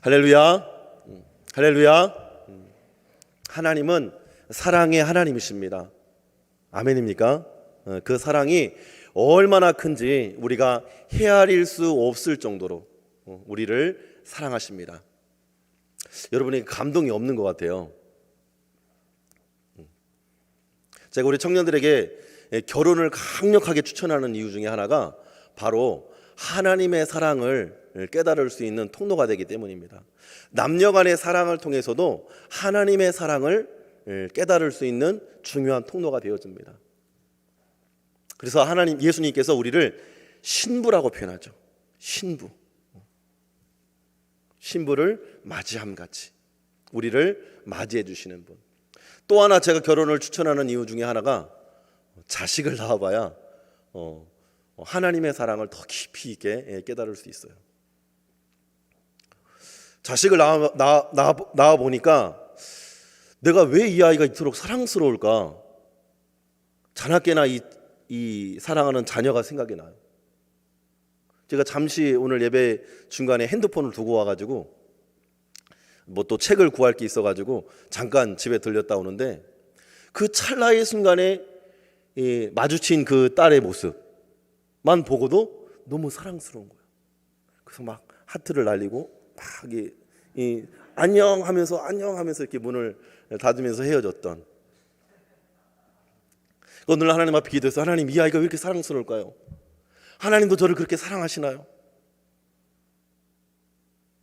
할렐루야. 할렐루야. 하나님은 사랑의 하나님이십니다. 아멘입니까? 그 사랑이 얼마나 큰지 우리가 헤아릴 수 없을 정도로 우리를 사랑하십니다. 여러분에게 감동이 없는 것 같아요. 제가 우리 청년들에게 결혼을 강력하게 추천하는 이유 중에 하나가 바로 하나님의 사랑을 깨달을 수 있는 통로가 되기 때문입니다. 남녀 간의 사랑을 통해서도 하나님의 사랑을 깨달을 수 있는 중요한 통로가 되어집니다. 그래서 예수님께서 우리를 신부라고 표현하죠. 신부를 맞이함같이 우리를 맞이해 주시는 분. 또 하나 제가 결혼을 추천하는 이유 중에 하나가 자식을 낳아봐야 하나님의 사랑을 더 깊이 있게 깨달을 수 있어요. 자식을 낳아 보니까 내가 왜 이 아이가 이토록 사랑스러울까? 자나깨나 이 사랑하는 자녀가 생각이 나요. 제가 잠시 오늘 예배 중간에 핸드폰을 두고 와가지고 뭐 또 책을 구할 게 있어가지고 잠깐 집에 들렸다 오는데 그 찰나의 순간에 마주친 그 딸의 모습만 보고도 너무 사랑스러운 거예요. 그래서 막 하트를 날리고 막 안녕하면서 이렇게 문을 닫으면서 헤어졌던. 오늘 하나님 앞에 기도해서 하나님, 이 아이가 왜 이렇게 사랑스러울까요? 하나님도 저를 그렇게 사랑하시나요?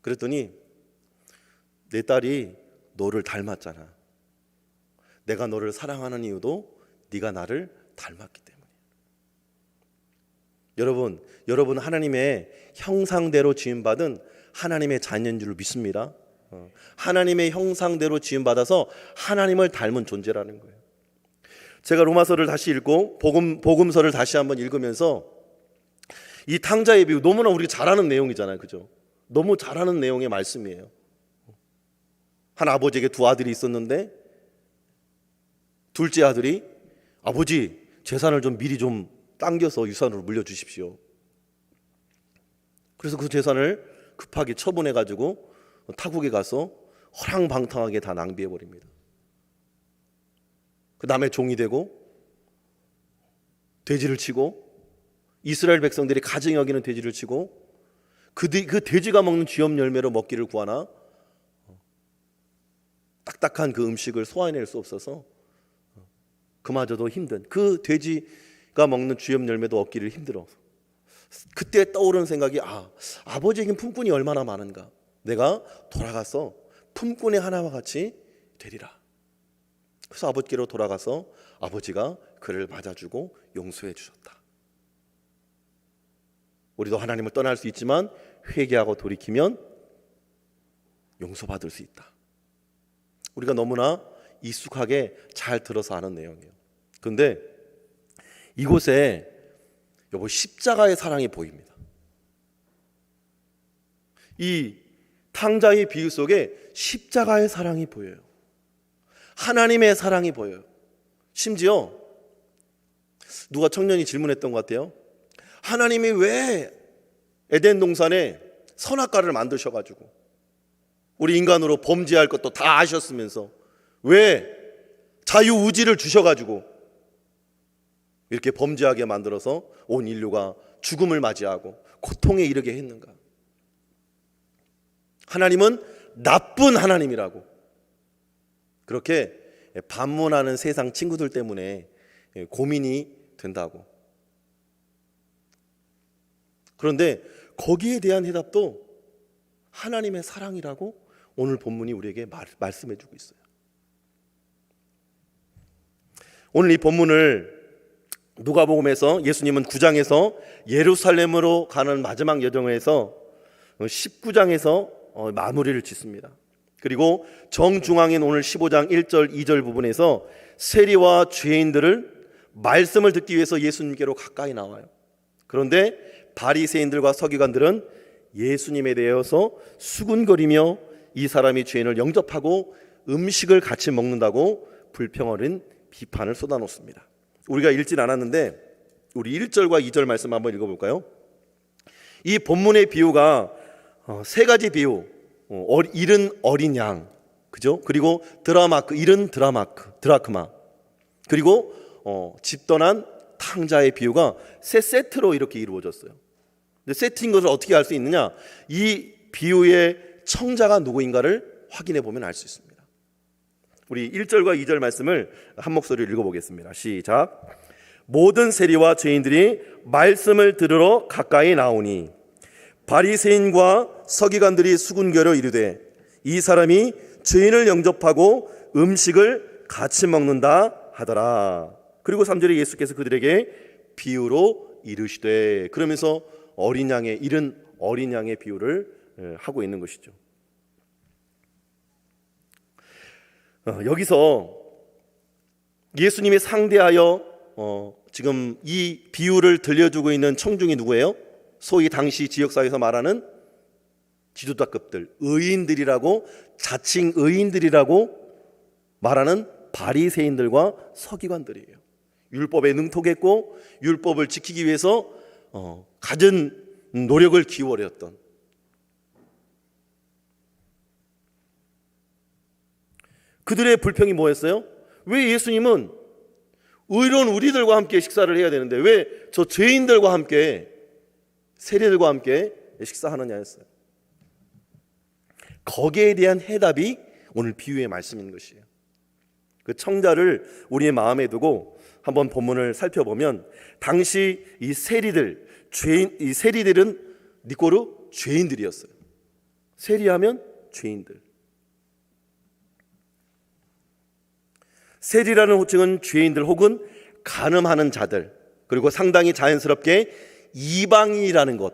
그랬더니 내 딸이 너를 닮았잖아. 내가 너를 사랑하는 이유도 네가 나를 닮았기 때문이야. 여러분 하나님의 형상대로 지음받은 하나님의 자녀인 줄 믿습니다. 하나님의 형상대로 지음받아서 하나님을 닮은 존재라는 거예요. 제가 로마서를 다시 읽고 복음서를 다시 한번 읽으면서 이 탕자의 비유, 너무나 우리가 잘 아는 내용이잖아요, 그죠? 너무 잘 아는 내용의 말씀이에요. 한 아버지에게 두 아들이 있었는데 둘째 아들이 아버지, 재산을 좀 미리 좀 당겨서 유산으로 물려주십시오. 그래서 그 재산을 급하게 처분해가지고 타국에 가서 허랑방탕하게 다 낭비해버립니다. 그 남의 종이 되고 돼지를 치고 이스라엘 백성들이 가증히 여기는 돼지를 치고 그 돼지가 먹는 쥐염 열매로 먹기를 구하나 딱딱한 그 음식을 소화해낼 수 없어서 그마저도 힘든, 그 돼지가 먹는 쥐염 열매도 얻기를 힘들어서 그때 떠오르는 생각이 아버지에겐 품꾼이 얼마나 많은가. 내가 돌아가서 품꾼의 하나와 같이 되리라. 그래서 아버지께로 돌아가서 아버지가 그를 맞아주고 용서해 주셨다. 우리도 하나님을 떠날 수 있지만 회개하고 돌이키면 용서받을 수 있다. 우리가 너무나 익숙하게 잘 들어서 아는 내용이에요. 그런데 이곳에 십자가의 사랑이 보입니다. 이 탕자의 비유 속에 십자가의 사랑이 보여요. 하나님의 사랑이 보여요. 심지어 누가 청년이 질문했던 것 같아요. 하나님이 왜 에덴 동산에 선악과를 만드셔가지고 우리 인간으로 범죄할 것도 다 아셨으면서 왜 자유의지를 주셔가지고 이렇게 범죄하게 만들어서 온 인류가 죽음을 맞이하고 고통에 이르게 했는가? 하나님은 나쁜 하나님이라고 그렇게 반문하는 세상 친구들 때문에 고민이 된다고. 그런데 거기에 대한 해답도 하나님의 사랑이라고 오늘 본문이 우리에게 말씀해 주고 있어요. 오늘 이 본문을 누가복음에서 예수님은 9장에서 예루살렘으로 가는 마지막 여정에서 19장에서 마무리를 짓습니다. 그리고 정중앙인 오늘 15장 1절 2절 부분에서 세리와 죄인들을 말씀을 듣기 위해서 예수님께로 가까이 나와요. 그런데 바리새인들과 서기관들은 예수님에 대해서 수군거리며 이 사람이 죄인을 영접하고 음식을 같이 먹는다고 불평어린 비판을 쏟아놓습니다. 우리가 읽진 않았는데 우리 1절과 2절 말씀 한번 읽어볼까요? 이 본문의 비유가 세 가지 비유, 잃은 어린 양, 그죠? 그리고 드라마크, 잃은 드라크마, 그리고 집 떠난 탕자의 비유가 세 세트로 이렇게 이루어졌어요. 근데 세트인 것을 어떻게 알 수 있느냐? 이 비유의 청자가 누구인가를 확인해 보면 알 수 있습니다. 우리 1절과 2절 말씀을 한 목소리로 읽어보겠습니다. 시작. 모든 세리와 죄인들이 말씀을 들으러 가까이 나오니 바리새인과 서기관들이 수군거려 이르되 이 사람이 죄인을 영접하고 음식을 같이 먹는다 하더라. 그리고 3절에 예수께서 그들에게 비유로 이르시되, 그러면서 잃은 어린 양의 비유를 하고 있는 것이죠. 여기서 예수님이 상대하여 지금 이 비유를 들려주고 있는 청중이 누구예요? 소위 당시 지역사회에서 말하는 지도자급들, 의인들이라고, 자칭 의인들이라고 말하는 바리새인들과 서기관들이에요. 율법에 능통했고 율법을 지키기 위해서 갖은 노력을 기울였던, 그들의 불평이 뭐였어요? 왜 예수님은 의로운 우리들과 함께 식사를 해야 되는데 왜 저 죄인들과 함께, 세리들과 함께 식사하느냐 했어요. 거기에 대한 해답이 오늘 비유의 말씀인 것이에요. 그 청자를 우리의 마음에 두고 한번 본문을 살펴보면, 당시 이 세리들은 니꼬르 죄인들이었어요. 세리하면 죄인들. 세리라는 호칭은 죄인들 혹은 간음하는 자들, 그리고 상당히 자연스럽게 이방인이라는 것,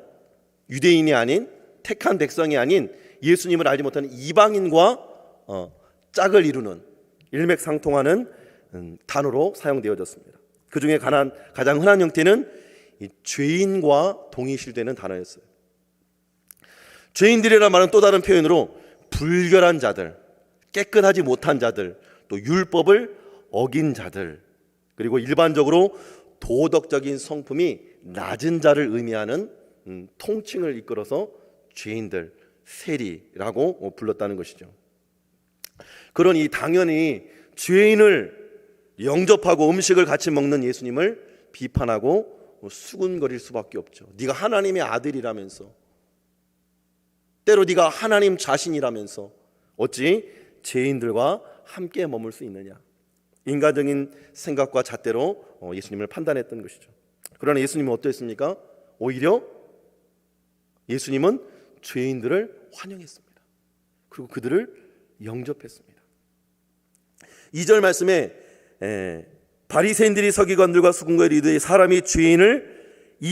유대인이 아닌, 택한 백성이 아닌 예수님을 알지 못하는 이방인과 짝을 이루는, 일맥상통하는 단어로 사용되어졌습니다. 그 중에 가장 흔한 형태는 이 죄인과 동일시되는 단어였어요. 죄인들이라는 말은 또 다른 표현으로 불결한 자들, 깨끗하지 못한 자들, 또 율법을 어긴 자들, 그리고 일반적으로 도덕적인 성품이 낮은 자를 의미하는 통칭을 이끌어서 죄인들, 세리라고 불렀다는 것이죠. 그러니 당연히 죄인을 영접하고 음식을 같이 먹는 예수님을 비판하고 수군거릴 수밖에 없죠. 네가 하나님의 아들이라면서, 때로 네가 하나님 자신이라면서 어찌 죄인들과 함께 머물 수 있느냐. 인간적인 생각과 잣대로 예수님을 판단했던 것이죠. 그러나 예수님은 어떠했습니까? 오히려 예수님은 죄인들을 환영했습니다. 그리고 그들을 영접했습니다. 2절 말씀에 바리새인들이 서기관들과 수군거리 이르되 이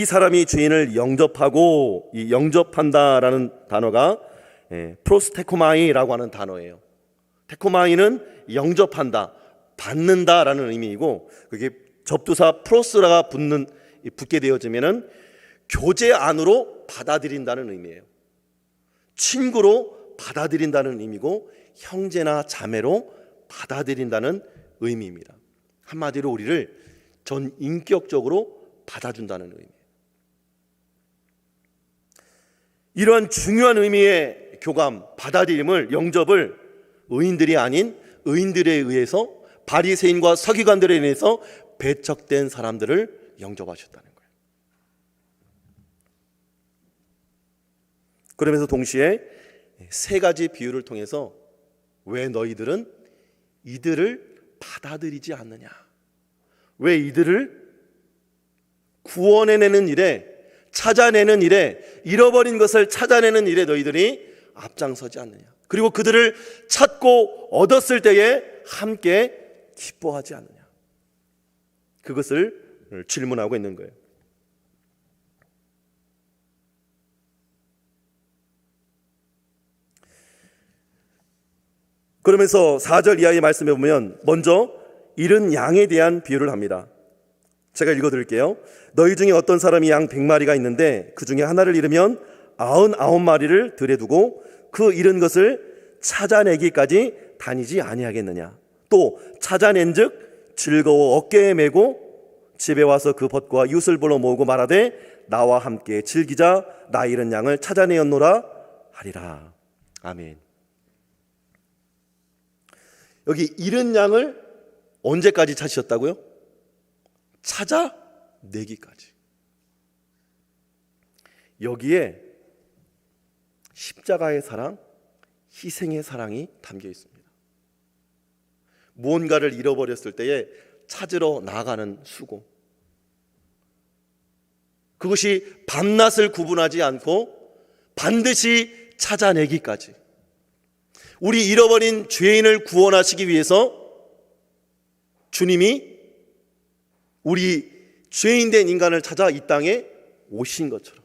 사람이 죄인을 영접하고, 이 영접한다라는 단어가 프로스테코마이라고 하는 단어예요. 테코마이는 영접한다, 받는다라는 의미이고, 그게 접두사 프로스라가 붙게 되어지면은 교제 안으로 받아들인다는 의미예요. 친구로 받아들인다는 의미고, 형제나 자매로 받아들인다는 의미입니다. 한마디로 우리를 전 인격적으로 받아준다는 의미예요. 이러한 중요한 의미의 교감, 받아들임을, 영접을 의인들이 아닌 의인들에 의해서, 바리새인과 서기관들에 의해서 배척된 사람들을 영접하셨다는 거예요. 그러면서 동시에 세 가지 비유를 통해서 왜 너희들은 이들을 받아들이지 않느냐, 왜 이들을 구원해내는 일에, 찾아내는 일에, 잃어버린 것을 찾아내는 일에 너희들이 앞장서지 않느냐, 그리고 그들을 찾고 얻었을 때에 함께 기뻐하지 않느냐, 그것을 질문하고 있는 거예요. 그러면서 4절 이하의 말씀에 보면 먼저 잃은 양에 대한 비유를 합니다. 제가 읽어드릴게요. 너희 중에 어떤 사람이 양 100마리가 있는데 그 중에 하나를 잃으면 99마리를 들에 두고 그 잃은 것을 찾아내기까지 다니지 아니하겠느냐. 또 찾아낸즉 즐거워 어깨에 메고 집에 와서 그 벗과 이웃을 불러 모으고 말하되 나와 함께 즐기자, 나 잃은 양을 찾아내었노라 하리라. 아멘. 여기 잃은 양을 언제까지 찾으셨다고요? 찾아내기까지. 여기에 십자가의 사랑, 희생의 사랑이 담겨 있습니다. 무언가를 잃어버렸을 때에 찾으러 나가는 수고, 그것이 밤낮을 구분하지 않고 반드시 찾아내기까지, 우리 잃어버린 죄인을 구원하시기 위해서 주님이 우리 죄인된 인간을 찾아 이 땅에 오신 것처럼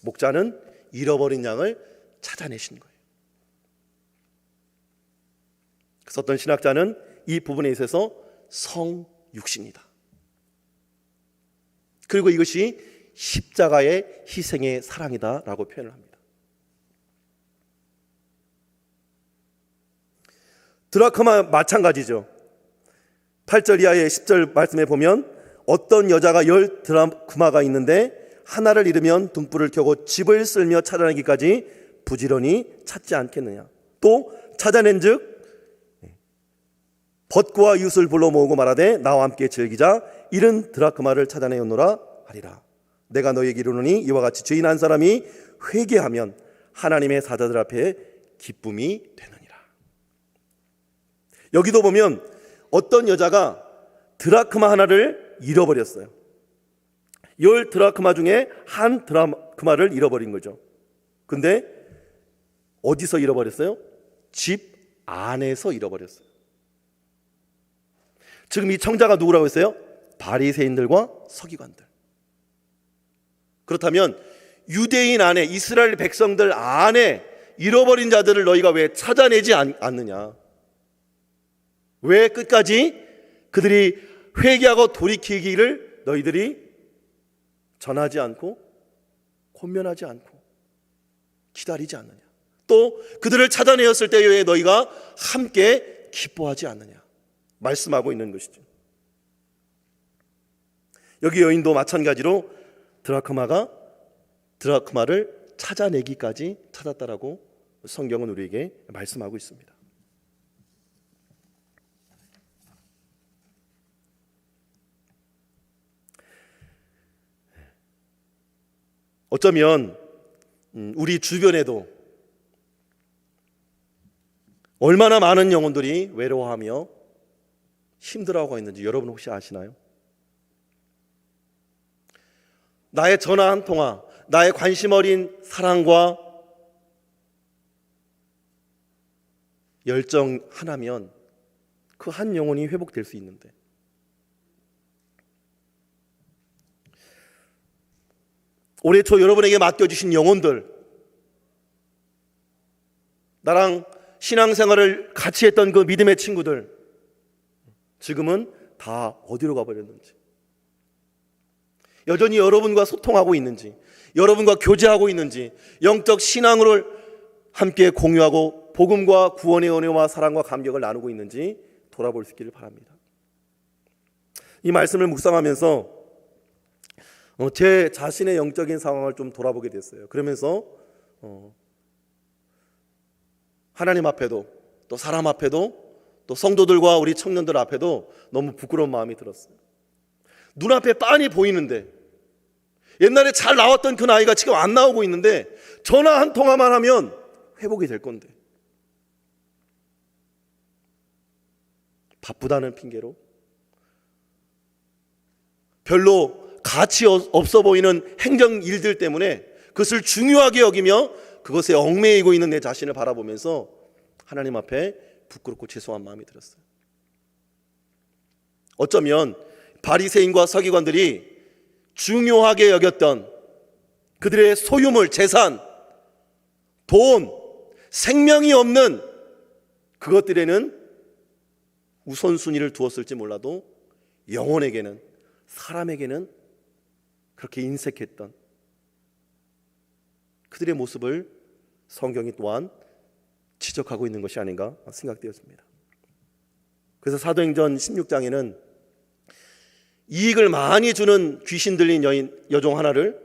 목자는 잃어버린 양을 찾아내신 거예요. 그래서 어떤 신학자는 이 부분에 있어서 성육신이다. 그리고 이것이 십자가의 희생의 사랑이다라고 표현을 합니다. 드라크마 마찬가지죠. 8절 이하의 10절 말씀에 보면 어떤 여자가 10 드라크마가 있는데 하나를 잃으면 등불을 켜고 집을 쓸며 찾아내기까지 부지런히 찾지 않겠느냐. 또 찾아낸 즉 벗고와 이웃을 불러 모으고 말하되 나와 함께 즐기자. 잃은 드라크마를 찾아내었노라 하리라. 내가 너희에게 이르노니 이와 같이 죄인 한 사람이 회개하면 하나님의 사자들 앞에 기쁨이 되느니라. 여기도 보면 어떤 여자가 드라크마 하나를 잃어버렸어요. 10 드라크마 중에 한 드라크마를 잃어버린 거죠. 근데 어디서 잃어버렸어요? 집 안에서 잃어버렸어요. 지금 이 청자가 누구라고 했어요? 바리새인들과 서기관들. 그렇다면 유대인 안에, 이스라엘 백성들 안에 잃어버린 자들을 너희가 왜 찾아내지 않느냐? 왜 끝까지 그들이 회개하고 돌이키기를 너희들이 전하지 않고 권면하지 않고 기다리지 않느냐? 또 그들을 찾아내었을 때에 왜 너희가 함께 기뻐하지 않느냐? 말씀하고 있는 것이죠. 여기 여인도 마찬가지로 드라크마를 찾아내기까지 찾았다라고 성경은 우리에게 말씀하고 있습니다. 어쩌면 우리 주변에도 얼마나 많은 영혼들이 외로워하며 힘들어하고 있는지 여러분 혹시 아시나요? 나의 전화 한 통화, 나의 관심 어린 사랑과 열정 하나면 그 한 영혼이 회복될 수 있는데, 올해 초 여러분에게 맡겨주신 영혼들, 나랑 신앙생활을 같이 했던 그 믿음의 친구들, 지금은 다 어디로 가버렸는지, 여전히 여러분과 소통하고 있는지, 여러분과 교제하고 있는지, 영적 신앙을 함께 공유하고 복음과 구원의 은혜와 사랑과 감격을 나누고 있는지 돌아볼 수 있기를 바랍니다. 이 말씀을 묵상하면서 제 자신의 영적인 상황을 좀 돌아보게 됐어요. 그러면서 하나님 앞에도, 또 사람 앞에도, 또 성도들과 우리 청년들 앞에도 너무 부끄러운 마음이 들었어요. 눈앞에 빤히 보이는데, 옛날에 잘 나왔던 그 나이가 지금 안 나오고 있는데, 전화 한 통화만 하면 회복이 될 건데, 바쁘다는 핑계로, 별로 가치 없어 보이는 행정 일들 때문에 그것을 중요하게 여기며 그것에 얽매이고 있는 내 자신을 바라보면서 하나님 앞에 부끄럽고 죄송한 마음이 들었어요. 어쩌면 바리새인과 서기관들이 중요하게 여겼던 그들의 소유물, 재산, 돈, 생명이 없는 그것들에는 우선순위를 두었을지 몰라도 영혼에게는, 사람에게는 그렇게 인색했던 그들의 모습을 성경이 또한 지적하고 있는 것이 아닌가 생각되었습니다. 그래서 사도행전 16장에는 이익을 많이 주는 귀신 들린 여종 하나를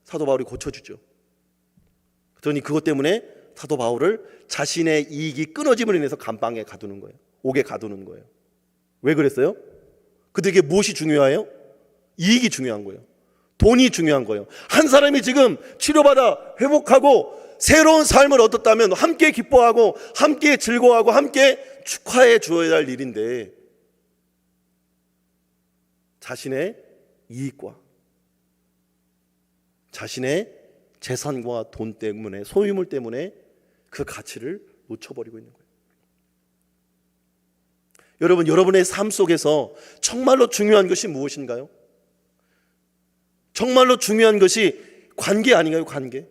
사도 바울이 고쳐주죠. 그러니 그것 때문에 사도 바울을 자신의 이익이 끊어짐으로 인해서 감방에 가두는 거예요. 옥에 가두는 거예요. 왜 그랬어요? 그들에게 무엇이 중요해요? 이익이 중요한 거예요. 돈이 중요한 거예요. 한 사람이 지금 치료받아 회복하고 새로운 삶을 얻었다면 함께 기뻐하고 함께 즐거워하고 함께 축하해 주어야 할 일인데, 자신의 이익과 자신의 재산과 돈 때문에, 소유물 때문에 그 가치를 놓쳐버리고 있는 거예요. 여러분, 여러분의 삶 속에서 정말로 중요한 것이 무엇인가요? 정말로 중요한 것이 관계 아닌가요? 관계.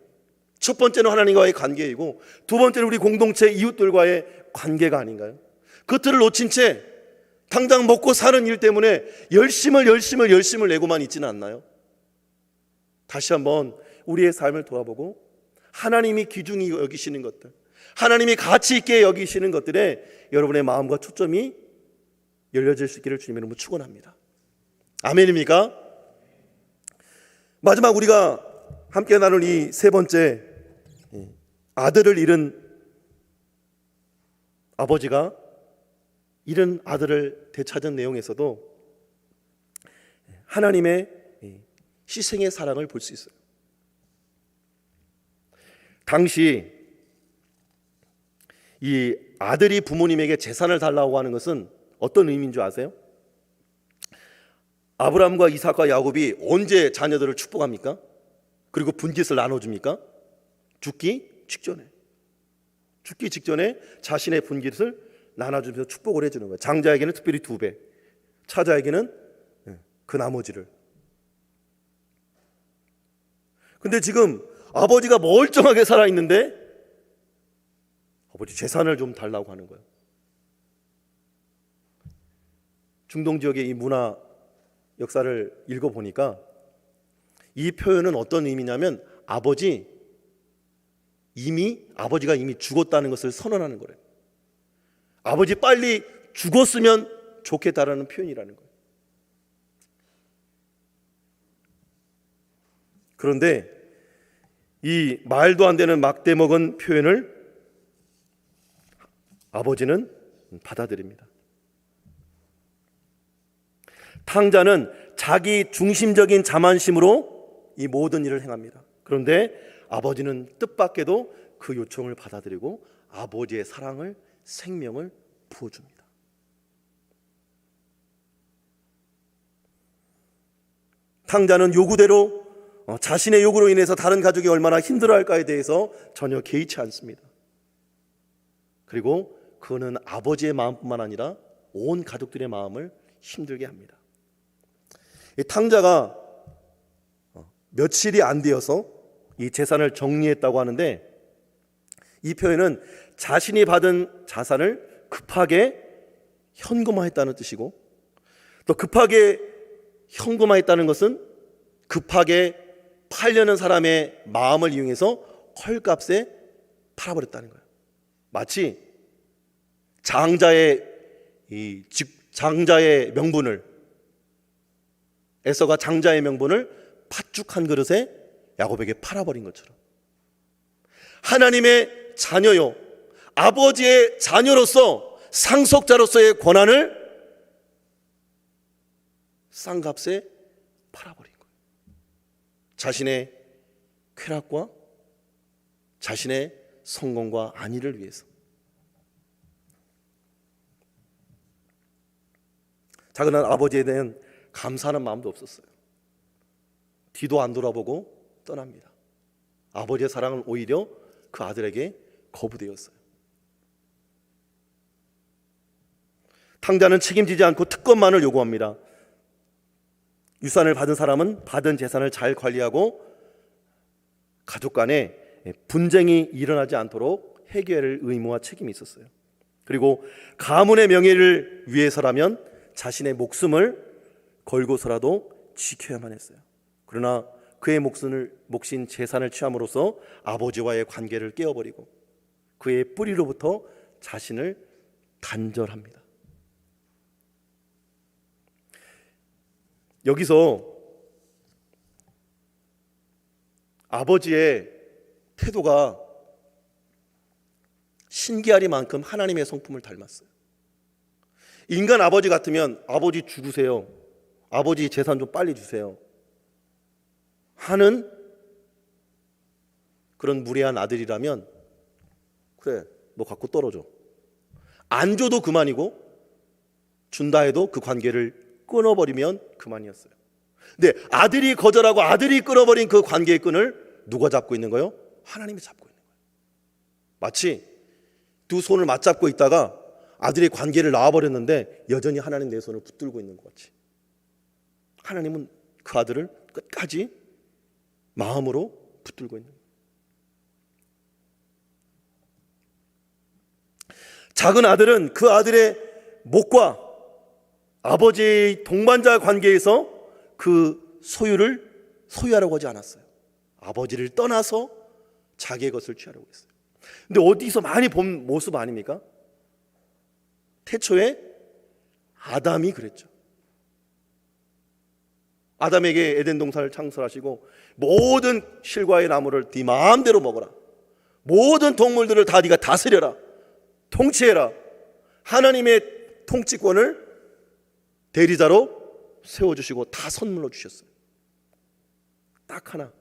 첫 번째는 하나님과의 관계이고, 두 번째는 우리 공동체 이웃들과의 관계가 아닌가요? 그것들을 놓친 채 당장 먹고 사는 일 때문에 열심을 내고만 있지는 않나요? 다시 한번 우리의 삶을 돌아보고 하나님이 귀중히 여기시는 것들, 하나님이 가치 있게 여기시는 것들에 여러분의 마음과 초점이 열려질 수 있기를 주님의 이름으로 축원합니다. 아멘입니까? 마지막 우리가 함께 나눌 이 세 번째, 아들을 잃은 아버지가 잃은 아들을 되찾은 내용에서도 하나님의 희생의 사랑을 볼 수 있어요. 당시 이 아들이 부모님에게 재산을 달라고 하는 것은 어떤 의미인 줄 아세요? 아브라함과 이삭과 야곱이 언제 자녀들을 축복합니까? 그리고 분깃을 나눠줍니까? 죽기 직전에 자신의 분깃을 나눠주면서 축복을 해주는 거예요. 장자에게는 특별히 2배, 차자에게는 그 나머지를. 근데 지금 아버지가 멀쩡하게 살아있는데 아버지 재산을 좀 달라고 하는 거예요. 중동 지역의 이 문화 역사를 읽어보니까 이 표현은 어떤 의미냐면 아버지가 이미 죽었다는 것을 선언하는 거래요. 아버지 빨리 죽었으면 좋겠다라는 표현이라는 거예요. 그런데 이 말도 안 되는 막대 먹은 표현을 아버지는 받아들입니다. 탕자는 자기 중심적인 자만심으로 이 모든 일을 행합니다. 그런데 아버지는 뜻밖에도 그 요청을 받아들이고 아버지의 사랑을, 생명을 부어줍니다. 탕자는 요구대로 자신의 요구로 인해서 다른 가족이 얼마나 힘들어할까에 대해서 전혀 개의치 않습니다. 그리고 그는 아버지의 마음뿐만 아니라 온 가족들의 마음을 힘들게 합니다. 이 탕자가 며칠이 안 되어서 이 재산을 정리했다고 하는데, 이 표현은 자신이 받은 자산을 급하게 현금화했다는 뜻이고, 또 급하게 현금화했다는 것은 급하게 팔려는 사람의 마음을 이용해서 헐값에 팔아버렸다는 거예요. 마치 장자의 명분을, 에서가 장자의 명분을 팥죽 한 그릇에 야곱에게 팔아버린 것처럼 하나님의 자녀요, 아버지의 자녀로서 상속자로서의 권한을 싼 값에 팔아버린 거예요. 자신의 쾌락과 자신의 성공과 안위를 위해서. 작은 아버지에 대한 감사하는 마음도 없었어요. 뒤도 안 돌아보고 떠납니다. 아버지의 사랑은 오히려 그 아들에게 거부되었어요. 탕자는 책임지지 않고 특권만을 요구합니다. 유산을 받은 사람은 받은 재산을 잘 관리하고 가족 간에 분쟁이 일어나지 않도록 해결할 의무와 책임이 있었어요. 그리고 가문의 명예를 위해서라면 자신의 목숨을 걸고서라도 지켜야만 했어요. 그러나 그의 몫인 재산을 취함으로써 아버지와의 관계를 깨어버리고 그의 뿌리로부터 자신을 단절합니다. 여기서 아버지의 태도가 신기하리만큼 하나님의 성품을 닮았어요. 인간 아버지 같으면 아버지 죽으세요, 아버지 재산 좀 빨리 주세요 하는 그런 무례한 아들이라면 그래 너 갖고 떨어져, 안 줘도 그만이고 준다 해도 그 관계를 끊어버리면 그만이었어요. 근데 아들이 거절하고 아들이 끊어버린 그 관계의 끈을 누가 잡고 있는 거예요? 하나님이 잡고 있는 거예요. 마치 두 손을 맞잡고 있다가 아들의 관계를 놔버렸는데 여전히 하나님 내 손을 붙들고 있는 것 같이 하나님은 그 아들을 끝까지 마음으로 붙들고 있는 거예요. 작은 아들은 그 아들의 목과 아버지의 동반자 관계에서 그 소유를 소유하려고 하지 않았어요. 아버지를 떠나서 자기의 것을 취하려고 했어요. 근데 어디서 많이 본 모습 아닙니까? 태초에 아담이 그랬죠. 아담에게 에덴 동산을 창설하시고 모든 실과의 나무를 네 마음대로 먹어라, 모든 동물들을 다 네가 다스려라, 통치해라, 하나님의 통치권을 대리자로 세워주시고 다 선물로 주셨어요. 딱 하나,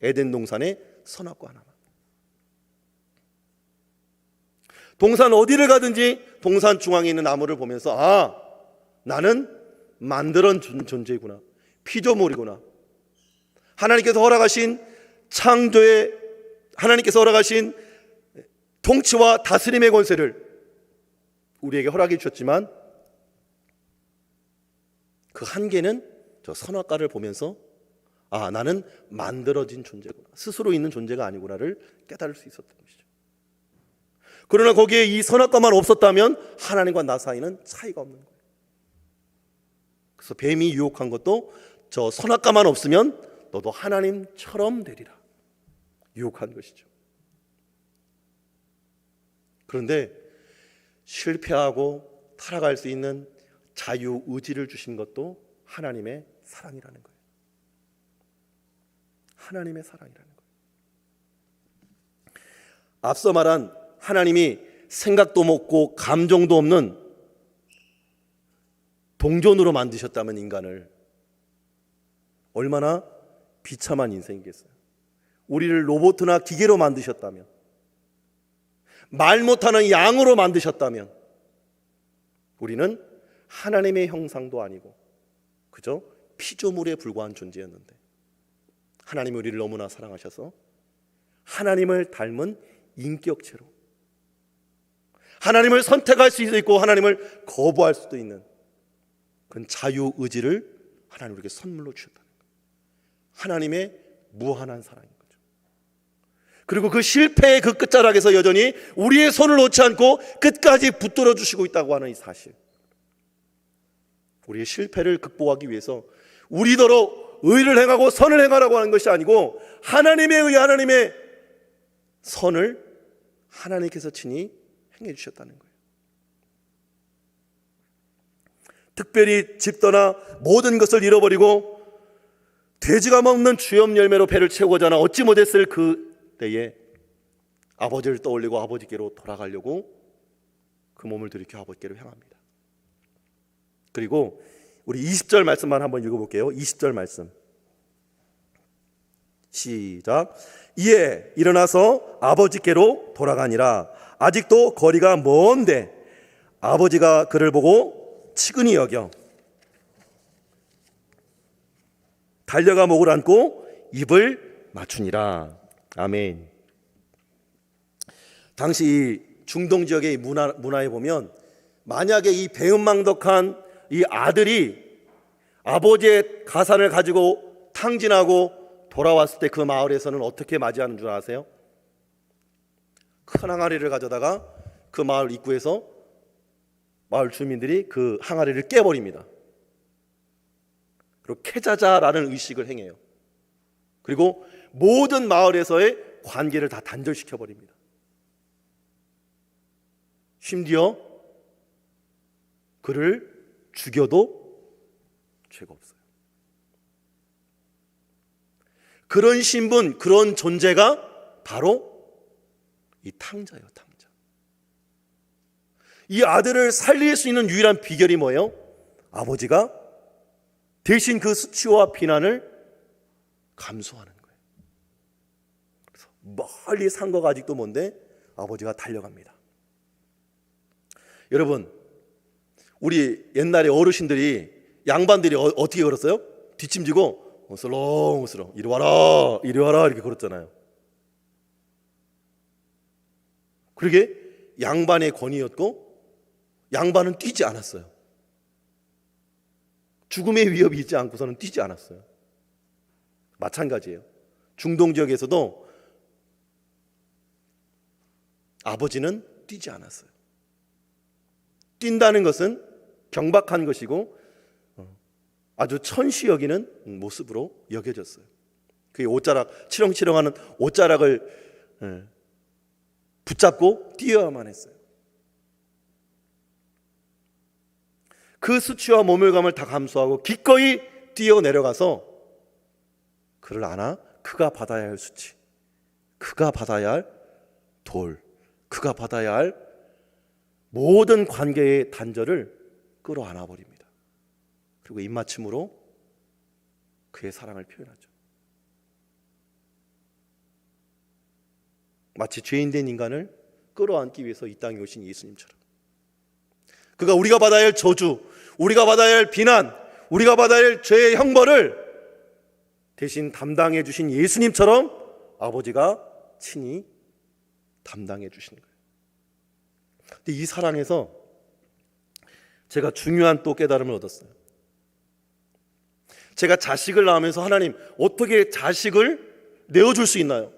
에덴 동산의 선악과 하나만. 동산 어디를 가든지 동산 중앙에 있는 나무를 보면서 아, 나는 만들어준 존재구나, 피조물이구나. 하나님께서 허락하신 창조의, 하나님께서 허락하신 통치와 다스림의 권세를 우리에게 허락해 주셨지만 그 한계는 저 선악과를 보면서 아, 나는 만들어진 존재구나, 스스로 있는 존재가 아니구나를 깨달을 수 있었던 것이죠. 그러나 거기에 이 선악과만 없었다면 하나님과 나 사이는 차이가 없는 거예요. 그래서 뱀이 유혹한 것도 저 선악과만 없으면 너도 하나님처럼 되리라 유혹한 것이죠. 그런데 실패하고 타락할 수 있는 자유의지를 주신 것도 하나님의 사랑이라는 거예요. 하나님의 사랑이라는 거예요. 앞서 말한 하나님이 생각도 없고 감정도 없는 동전으로 만드셨다면 인간을 얼마나 비참한 인생이겠어요. 우리를 로봇이나 기계로 만드셨다면, 말 못하는 양으로 만드셨다면 우리는 하나님의 형상도 아니고 그저 피조물에 불과한 존재였는데 하나님이 우리를 너무나 사랑하셔서 하나님을 닮은 인격체로, 하나님을 선택할 수도 있고 하나님을 거부할 수도 있는 그런 자유의지를 하나님 우리에게 선물로 주셨다는 거예요. 하나님의 무한한 사랑인 거죠. 그리고 그 실패의 그 끝자락에서 여전히 우리의 손을 놓지 않고 끝까지 붙들어 주시고 있다고 하는 이 사실, 우리의 실패를 극복하기 위해서 우리더러 의를 행하고 선을 행하라고 하는 것이 아니고 하나님의 의, 하나님의 선을 하나님께서 친히 행해 주셨다는 거예요. 특별히 집 떠나 모든 것을 잃어버리고 돼지가 먹는 주염 열매로 배를 채우고자 하나 어찌 못했을 그 때에 아버지를 떠올리고 아버지께로 돌아가려고 그 몸을 들이켜 아버지께로 향합니다. 그리고 우리 20절 말씀만 한번 읽어볼게요. 20절 말씀 시작. 이에 일어나서 아버지께로 돌아가니라. 아직도 거리가 먼데 아버지가 그를 보고 측은히 여겨 달려가 목을 안고 입을 맞추니라. 아멘. 당시 이 중동 지역의 문화에 보면 만약에 이 배은망덕한 이 아들이 아버지의 가산을 가지고 탕진하고 돌아왔을 때 그 마을에서는 어떻게 맞이하는 줄 아세요? 큰 항아리를 가져다가 그 마을 입구에서 마을 주민들이 그 항아리를 깨버립니다. 그리고 캐자자라는 의식을 행해요. 그리고 모든 마을에서의 관계를 다 단절시켜버립니다. 심지어 그를 죽여도 죄가 없어요. 그런 신분, 그런 존재가 바로 이 탕자예요, 탕자. 이 아들을 살릴 수 있는 유일한 비결이 뭐예요? 아버지가 대신 그 수치와 비난을 감수하는 거예요. 그래서 멀리 산 거가 아직도 뭔데 아버지가 달려갑니다. 여러분, 우리 옛날에 어르신들이 양반들이 어떻게 걸었어요? 뒷짐지고 슬렁슬렁 이리 와라 이리 와라 이렇게 걸었잖아요. 그러게 양반의 권위였고 양반은 뛰지 않았어요. 죽음의 위협이 있지 않고서는 뛰지 않았어요. 마찬가지예요. 중동 지역에서도 아버지는 뛰지 않았어요. 뛴다는 것은 경박한 것이고 아주 천시 여기는 모습으로 여겨졌어요. 그게 옷자락, 치렁치렁하는 옷자락을 붙잡고 뛰어야만 했어요. 그 수치와 모멸감을 다 감수하고 기꺼이 뛰어 내려가서 그를 안아 그가 받아야 할 수치, 그가 받아야 할 돌, 그가 받아야 할 모든 관계의 단절을 끌어안아 버립니다. 그리고 입맞춤으로 그의 사랑을 표현하죠. 마치 죄인된 인간을 끌어안기 위해서 이 땅에 오신 예수님처럼 그가 우리가 받아야 할 저주, 우리가 받아야 할 비난, 우리가 받아야 할 죄의 형벌을 대신 담당해 주신 예수님처럼 아버지가 친히 담당해 주신 거예요. 근데 이 사랑에서 제가 중요한 또 깨달음을 얻었어요. 제가 자식을 낳으면서 하나님 어떻게 자식을 내어줄 수 있나요?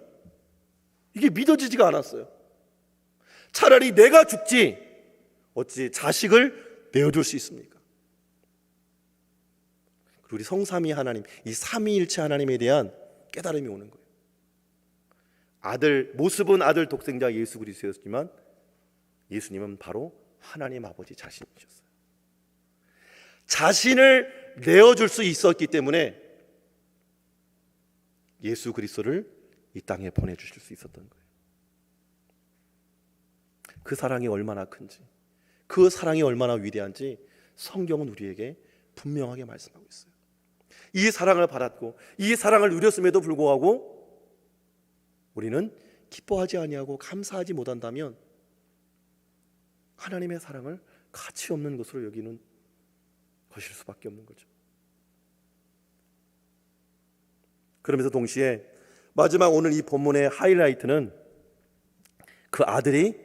이게 믿어지지가 않았어요. 차라리 내가 죽지 어찌 자식을 내어줄 수 있습니까? 우리 성삼위 하나님, 이 삼위일체 하나님에 대한 깨달음이 오는 거예요. 아들, 모습은 아들 독생자 예수 그리스도였지만 예수님은 바로 하나님 아버지 자신이셨어요. 자신을 내어줄 수 있었기 때문에 예수 그리스도를 이 땅에 보내주실 수 있었던 거예요. 그 사랑이 얼마나 큰지, 그 사랑이 얼마나 위대한지 성경은 우리에게 분명하게 말씀하고 있어요. 이 사랑을 받았고 이 사랑을 누렸음에도 불구하고 우리는 기뻐하지 아니하고 감사하지 못한다면 하나님의 사랑을 가치 없는 것으로 여기는 것일 수밖에 없는 거죠. 그러면서 동시에 마지막 오늘 이 본문의 하이라이트는 그 아들이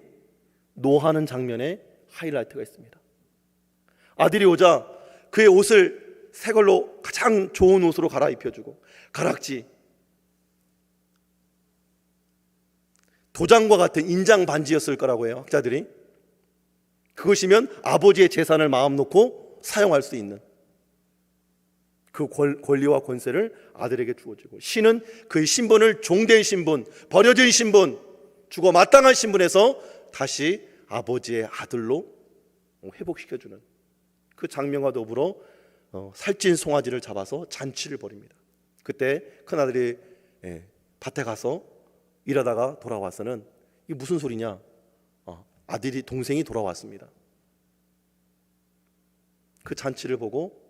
노하는 장면에 하이라이트가 있습니다. 아들이 오자 그의 옷을 새 걸로 가장 좋은 옷으로 갈아입혀주고 가락지, 도장과 같은 인장 반지였을 거라고 해요, 학자들이. 그것이면 아버지의 재산을 마음 놓고 사용할 수 있는 그 권리와 권세를 아들에게 주어지고, 신은 그의 신분을 종된 신분, 버려진 신분, 죽어 마땅한 신분에서 다시 아버지의 아들로 회복시켜주는 그 장면과 더불어 살찐 송아지를 잡아서 잔치를 벌입니다. 그때 큰아들이 밭에 가서 일하다가 돌아와서는 이게 무슨 소리냐? 아들이, 동생이 돌아왔습니다. 그 잔치를 보고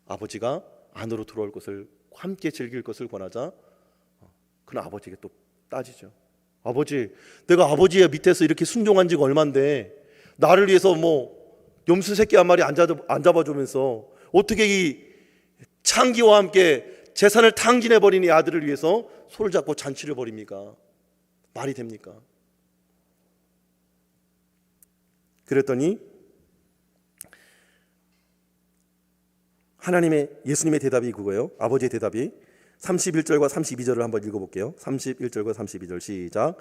아버지가 안으로 들어올 것을, 함께 즐길 것을 권하자 그는 아버지에게 또 따지죠. 아버지, 내가 아버지의 밑에서 이렇게 순종한 지가 얼만데 나를 위해서 뭐 염소 새끼 한 마리 안 잡아주면서 어떻게 이 창기와 함께 재산을 탕진해버린 이 아들을 위해서 손을 잡고 잔치를 벌입니까? 말이 됩니까? 그랬더니 예수님의 대답이 그거예요. 아버지의 대답이 31절과 32절을 한번 읽어볼게요. 31절과 32절 시작.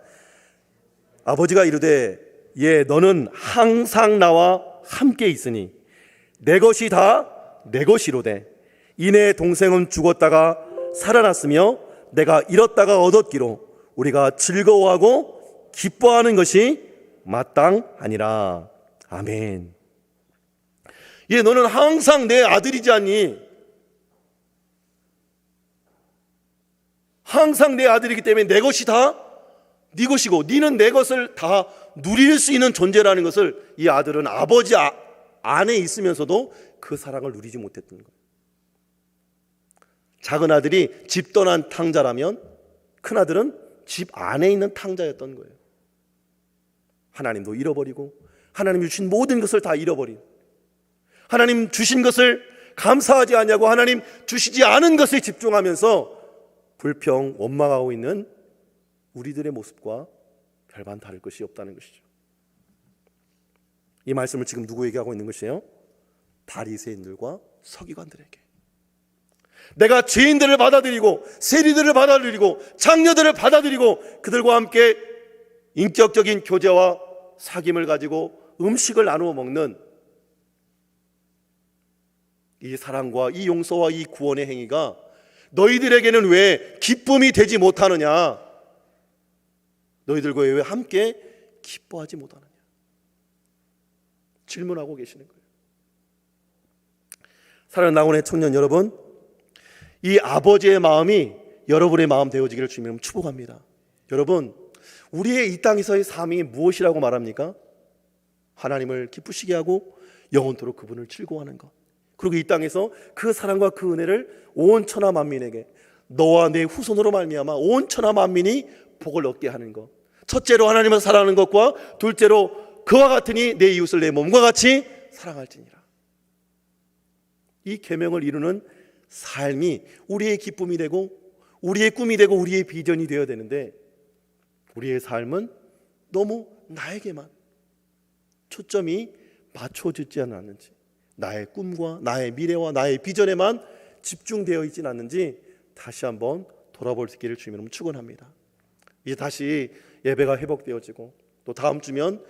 아버지가 이르되 예, 너는 항상 나와 함께 있으니 내 것이 다 내 것이로되 이내 동생은 죽었다가 살아났으며 내가 잃었다가 얻었기로 우리가 즐거워하고 기뻐하는 것이 마땅하니라. 아멘. 예, 너는 항상 내 아들이지 않니? 항상 내 아들이기 때문에 내 것이 다 네 것이고 네는 내 것을 다 누릴 수 있는 존재라는 것을 이 아들은 아버지 안에 있으면서도 그 사랑을 누리지 못했던 거예요. 작은 아들이 집 떠난 탕자라면 큰 아들은 집 안에 있는 탕자였던 거예요. 하나님도 잃어버리고 하나님 주신 모든 것을 다 잃어버린, 하나님 주신 것을 감사하지 않냐고 하나님 주시지 않은 것에 집중하면서 불평, 원망하고 있는 우리들의 모습과 별반 다를 것이 없다는 것이죠. 이 말씀을 지금 누구에게 하고 있는 것이에요? 바리새인들과 서기관들에게. 내가 죄인들을 받아들이고 세리들을 받아들이고 장녀들을 받아들이고 그들과 함께 인격적인 교제와 사귐을 가지고 음식을 나누어 먹는 이 사랑과 이 용서와 이 구원의 행위가 너희들에게는 왜 기쁨이 되지 못하느냐? 너희들과 왜 함께 기뻐하지 못하느냐? 질문하고 계시는 거예요. 사랑하는 나곤의 청년 여러분, 이 아버지의 마음이 여러분의 마음 되어지기를 주님으로 축복합니다. 여러분, 우리의 이 땅에서의 삶이 무엇이라고 말합니까? 하나님을 기쁘시게 하고 영원토록 그분을 즐거워하는 것, 그리고 이 땅에서 그 사랑과 그 은혜를 온 천하 만민에게 너와 내 후손으로 말미암아 온 천하 만민이 복을 얻게 하는 것, 첫째로 하나님을 사랑하는 것과 둘째로 그와 같으니 내 이웃을 내 몸과 같이 사랑할지니라. 이 계명을 이루는 삶이 우리의 기쁨이 되고 우리의 꿈이 되고 우리의 비전이 되어야 되는데, 우리의 삶은 너무 나에게만 초점이 맞춰지지 않았는지, 나의 꿈과 나의 미래와 나의 비전에만 집중되어 있지는 않는지 다시 한번 돌아볼 수 있기를 주님으로 축원합니다. 이제 다시 예배가 회복되어지고 또 다음 주면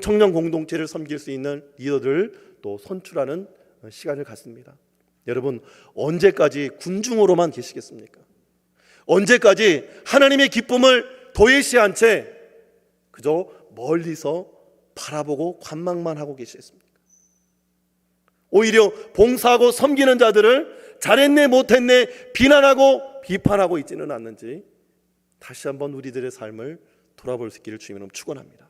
청년 공동체를 섬길 수 있는 리더들 또 선출하는 시간을 갖습니다. 여러분, 언제까지 군중으로만 계시겠습니까? 언제까지 하나님의 기쁨을 도외시한 채 그저 멀리서 바라보고 관망만 하고 계시겠습니까? 오히려 봉사하고 섬기는 자들을 잘했네 못했네 비난하고 비판하고 있지는 않는지 다시 한번 우리들의 삶을 돌아볼 수 있기를 주님으로 축원합니다.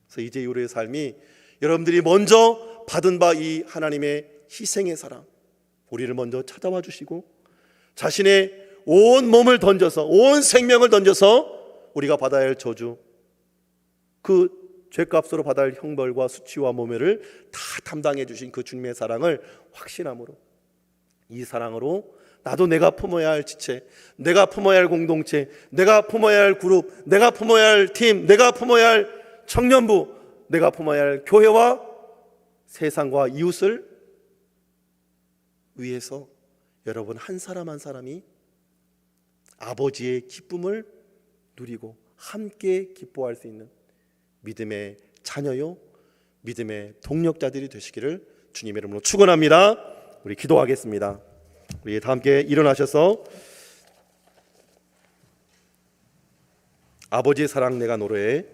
그래서 이제 우리의 삶이 여러분들이 먼저 받은 바 이 하나님의 희생의 사랑, 우리를 먼저 찾아와 주시고 자신의 온 몸을 던져서 온 생명을 던져서 우리가 받아야 할 저주, 그 죄값으로 받아야 할 형벌과 수치와 모멸을 다 담당해 주신 그 주님의 사랑을 확신함으로, 이 사랑으로 나도 내가 품어야 할 지체, 내가 품어야 할 공동체, 내가 품어야 할 그룹, 내가 품어야 할 팀, 내가 품어야 할 청년부, 내가 품어야 할 교회와 세상과 이웃을 위해서 여러분 한 사람 한 사람이 아버지의 기쁨을 누리고 함께 기뻐할 수 있는 믿음의 자녀요, 믿음의 동력자들이 되시기를 주님의 이름으로 축원합니다. 우리 기도하겠습니다. 우리 다 함께 일어나셔서 아버지의 사랑 내가 노래해